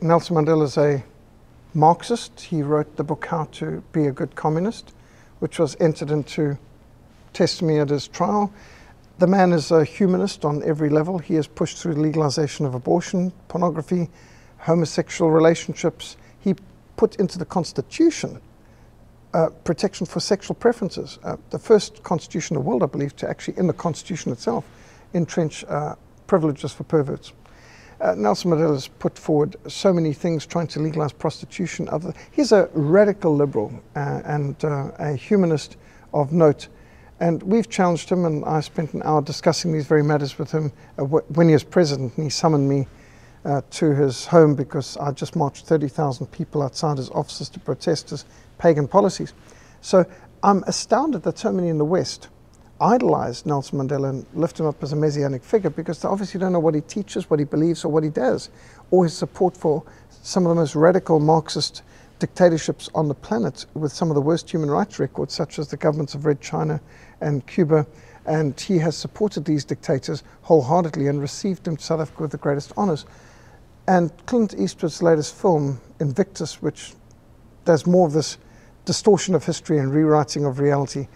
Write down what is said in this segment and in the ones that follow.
Nelson Mandela is a Marxist. He wrote the book How to Be a Good Communist, which was entered into testimony at his trial. The man is a humanist on every level. He has pushed through legalization of abortion, pornography, homosexual relationships. He put into the Constitution protection for sexual preferences. The first constitution in the world, I believe, to actually, in the Constitution itself, entrench privileges for perverts. Nelson Mandela has put forward so many things trying to legalize prostitution. He's a radical liberal and a humanist of note. And we've challenged him, and I spent an hour discussing these very matters with him when he was president, and he summoned me to his home because I just marched 30,000 people outside his offices to protest his pagan policies. So I'm astounded that so many in the West idolize Nelson Mandela and lift him up as a messianic figure because they obviously don't know what he teaches, what he believes, or what he does, or his support for some of the most radical Marxist dictatorships on the planet with some of the worst human rights records, such as the governments of Red China and Cuba. And he has supported these dictators wholeheartedly and received them to South Africa with the greatest honors. And Clint Eastwood's latest film, Invictus, which does more of this distortion of history and rewriting of reality,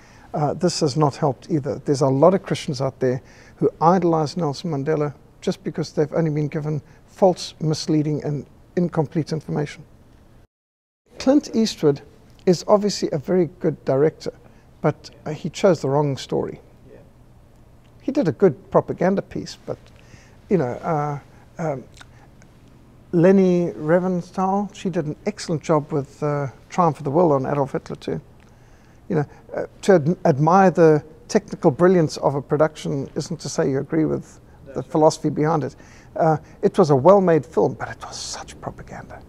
this has not helped either. There's a lot of Christians out there who idolize Nelson Mandela just because they've only been given false, misleading, and incomplete information. Clint Eastwood is obviously a very good director, but he chose the wrong story. Yeah. He did a good propaganda piece, but, you know, Leni Riefenstahl, she did an excellent job with Triumph of the Will on Adolf Hitler too. You know, to admire the technical brilliance of a production isn't to say you agree with the philosophy behind it. It was a well-made film, but it was such propaganda.